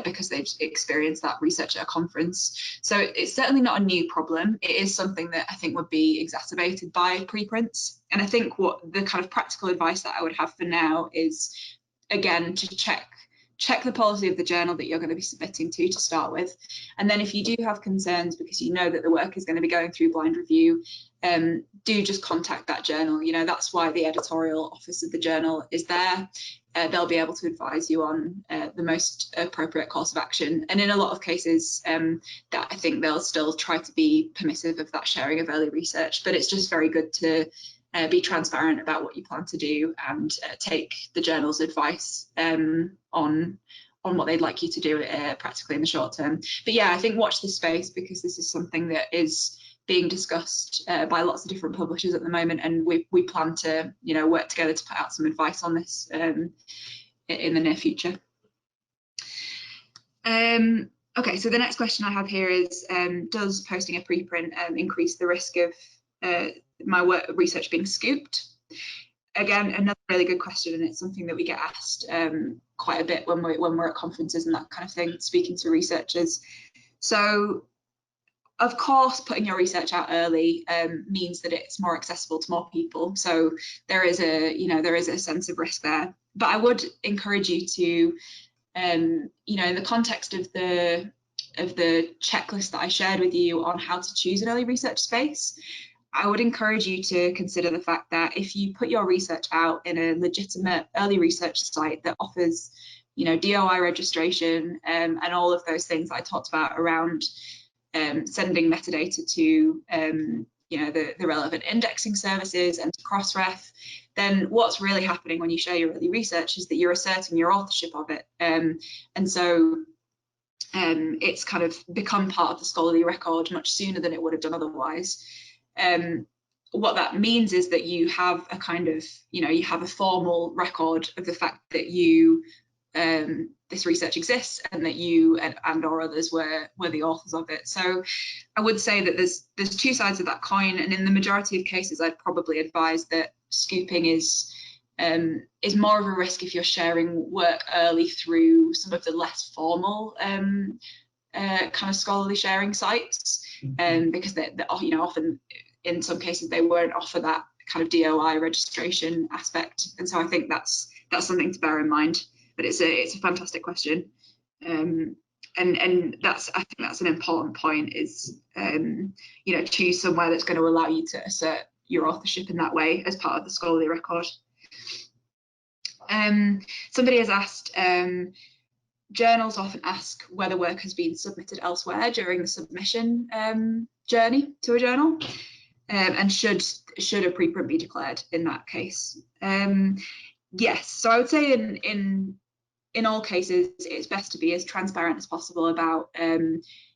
because they've experienced that research at a conference. So it's certainly not a new problem. It is something that I think would be exacerbated by preprints. And I think what the kind of practical advice that I would have for now is, again, to check the policy of the journal that you're going to be submitting to start with. And then if you do have concerns because you know that the work is going to be going through blind review, do just contact that journal. That's why the editorial office of the journal is there. They'll be able to advise you on the most appropriate course of action. And in a lot of cases, that I think they'll still try to be permissive of that sharing of early research, but it's just very good to be transparent about what you plan to do and take the journal's advice on what they'd like you to do practically in the short term. But yeah, I think watch this space, because this is something that is being discussed by lots of different publishers at the moment, and we plan to work together to put out some advice on this in the near future. Okay, so the next question I have here is, does posting a preprint increase the risk of my research being scooped? Again, another really good question, and it's something that we get asked quite a bit when we're at conferences and that kind of thing, speaking to researchers. So of course, putting your research out early means that it's more accessible to more people. So there is a sense of risk there. But I would encourage you to, in the context of the checklist that I shared with you on how to choose an early research space, I would encourage you to consider the fact that if you put your research out in a legitimate early research site that offers, DOI registration and all of those things I talked about around sending metadata to the relevant indexing services and to Crossref, then what's really happening when you share your early research is that you're asserting your authorship of it. And so it's kind of become part of the scholarly record much sooner than it would have done otherwise. What that means is that you have a kind of, you have a formal record of the fact that you this research exists and that you and or others were the authors of it. So I would say that there's two sides of that coin, and in the majority of cases I'd probably advise that scooping is more of a risk if you're sharing work early through some of the less formal kind of scholarly sharing sites, because they often in some cases they won't offer that kind of DOI registration aspect, and so I think that's something to bear in mind. But it's a fantastic question, and I think that's an important point, is choose somewhere that's going to allow you to assert your authorship in that way as part of the scholarly record. Somebody has asked, journals often ask whether work has been submitted elsewhere during the submission journey to a journal, and should a preprint be declared in that case? Yes, so I would say in all cases it's best to be as transparent as possible about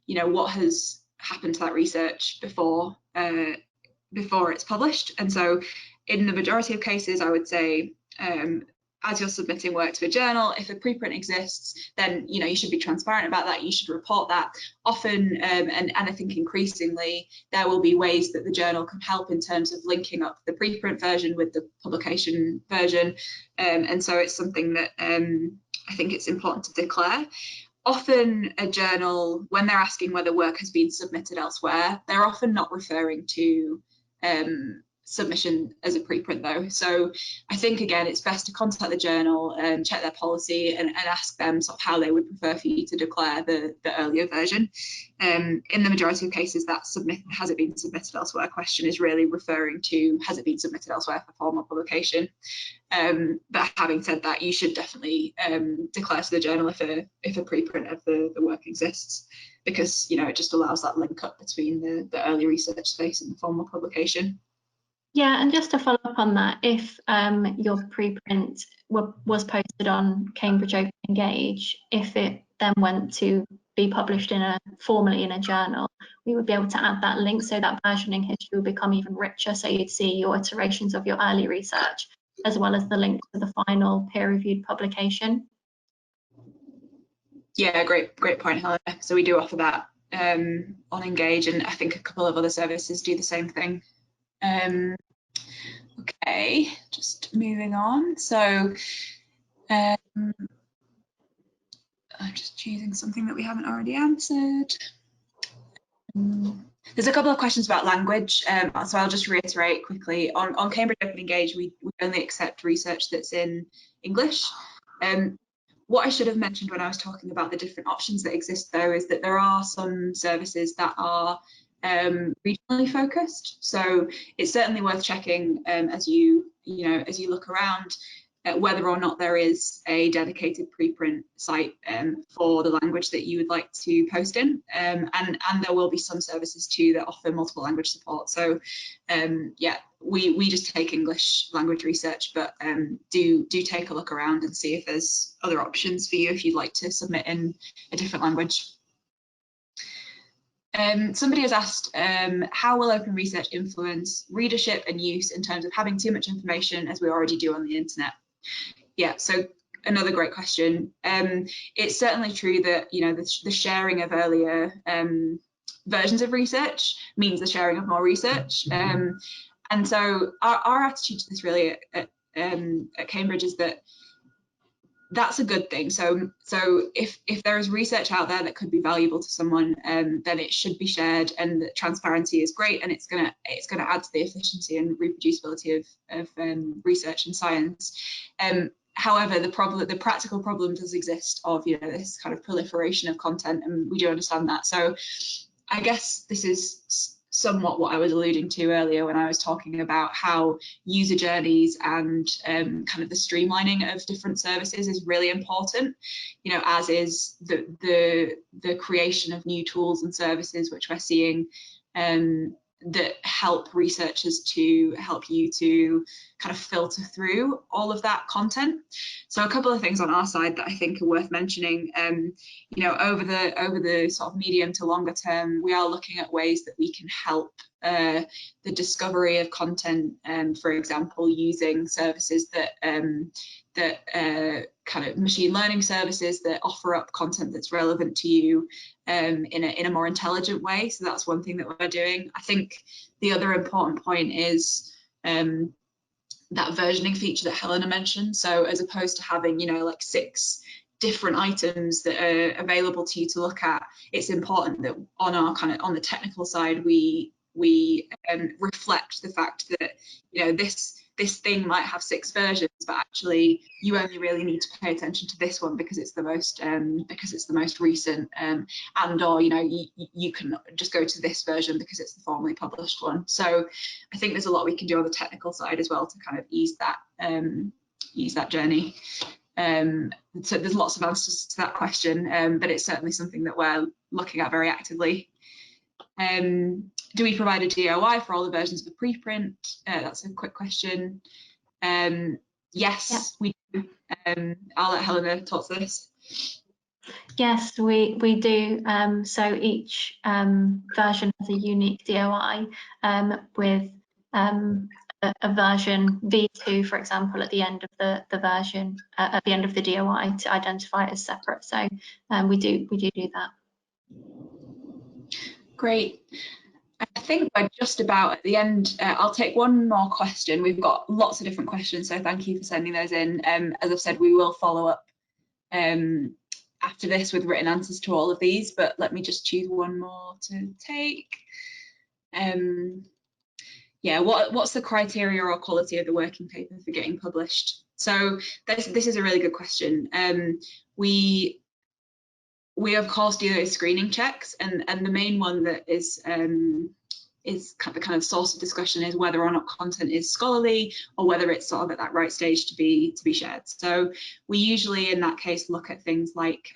what has happened to that research before it's published. And so in the majority of cases I would say as you're submitting work to a journal, if a preprint exists, then you should be transparent about that. You should report that. Often, and I think increasingly, there will be ways that the journal can help in terms of linking up the preprint version with the publication version, and so it's something that I think it's important to declare. Often a journal, when they're asking whether work has been submitted elsewhere, they're often not referring to submission as a preprint though. So I think, again, it's best to contact the journal and check their policy and ask them sort of how they would prefer for you to declare the earlier version. In the majority of cases, that has it been submitted elsewhere question is really referring to has it been submitted elsewhere for formal publication. But having said that, you should definitely declare to the journal if a preprint of the work exists, because it just allows that link up between the early research space and the formal publication. Yeah, and just to follow up on that, if your preprint was posted on Cambridge Open Engage, if it then went to be published formally in a journal, we would be able to add that link, so that versioning history will become even richer. So you'd see your iterations of your early research, as well as the link to the final peer-reviewed publication. Yeah, great point, Helena. So we do offer that on Engage, and I think a couple of other services do the same thing. Okay, just moving on. So I'm just choosing something that we haven't already answered. There's a couple of questions about language, so I'll just reiterate quickly. On Cambridge Open Engage, we only accept research that's in English. What I should have mentioned when I was talking about the different options that exist, though, is that there are some services that are regionally focused. So it's certainly worth checking as you look around whether or not there is a dedicated preprint site for the language that you would like to post in, and there will be some services too that offer multiple language support. So yeah, we just take English language research, but do take a look around and see if there's other options for you if you'd like to submit in a different language. Somebody has asked, how will open research influence readership and use in terms of having too much information, as we already do on the internet? Yeah, so another great question. It's certainly true that the sharing of earlier versions of research means the sharing of more research, and so our attitude to this really at Cambridge is that that's a good thing. So if there is research out there that could be valuable to someone, then it should be shared, and transparency is great, and it's gonna add to the efficiency and reproducibility of research and science. However, the practical problem does exist of this kind of proliferation of content, and we do understand that. So I guess this is somewhat what I was alluding to earlier when I was talking about how user journeys and kind of the streamlining of different services is really important, as is the creation of new tools and services which we're seeing that help researchers to help you to kind of filter through all of that content. So a couple of things on our side that I think are worth mentioning. Over the sort of medium to longer term, we are looking at ways that we can help the discovery of content, for example, using services that kind of machine learning services that offer up content that's relevant to you in a more intelligent way. So that's one thing that we're doing. I think the other important point is that versioning feature that Helena mentioned. So as opposed to having like 6 different items that are available to you to look at, it's important that on the technical side we reflect the fact that this thing might have 6 versions, but actually you only really need to pay attention to this one because it's the most recent, and or you can just go to this version because it's the formally published one. So I think there's a lot we can do on the technical side as well to kind of ease that journey. So there's lots of answers to that question, but it's certainly something that we're looking at very actively. Do we provide a DOI for all the versions of the preprint? That's a quick question. Yes, yeah. We do. I'll let Helena talk to this. Yes, we do. So each version has a unique DOI with a version v2, for example, at the end of the version, at the end of the DOI, to identify it as separate. So we do that. Great. I think we're just about at the end. I'll take one more question. We've got lots of different questions, so thank you for sending those in. As I've said, we will follow up after this with written answers to all of these, but let me just choose one more to take. Yeah, what's the criteria or quality of the working paper for getting published? So this is a really good question. We of course do those screening checks, and the main one that is the kind of source of discussion is whether or not content is scholarly or whether it's sort of at that right stage to be shared. So we usually in that case look at things like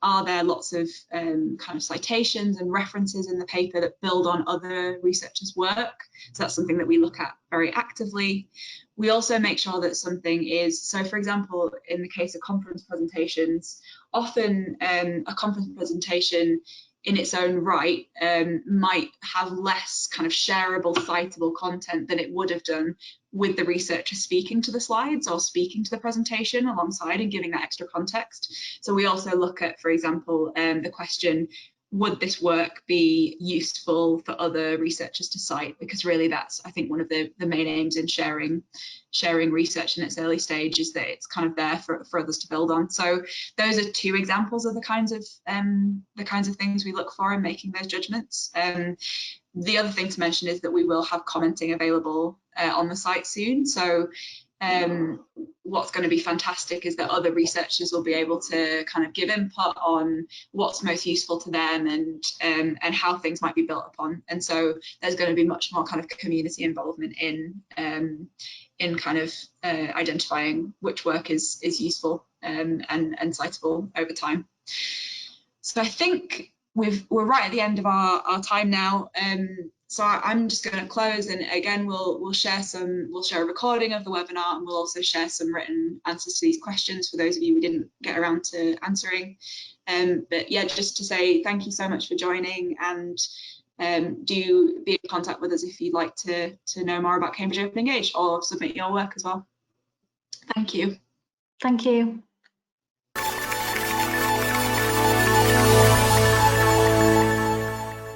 are there lots of kind of citations and references in the paper that build on other researchers' work? So that's something that we look at very actively. We also make sure that something is, so for example, in the case of conference presentations, often a conference presentation in its own right might have less kind of shareable, citable content than it would have done with the researcher speaking to the slides or speaking to the presentation alongside and giving that extra context. So we also look at, for example, the question, would this work be useful for other researchers to cite? Because really that's, I think, one of the main aims in sharing research in its early stage, is that it's kind of there for others to build on. So those are two examples of the kinds of things we look for in making those judgments. The other thing to mention is that we will have commenting available on the site soon. So what's going to be fantastic is that other researchers will be able to kind of give input on what's most useful to them and how things might be built upon. And so there's going to be much more kind of community involvement in kind of identifying which work is useful and citable over time. So I think we're right at the end of our time now. So I'm just going to close, and again we'll share a recording of the webinar, and we'll also share some written answers to these questions for those of you we didn't get around to answering. But yeah, just to say thank you so much for joining, and do be in contact with us if you'd like to know more about Cambridge Open Engage or submit your work as well. Thank you. Thank you.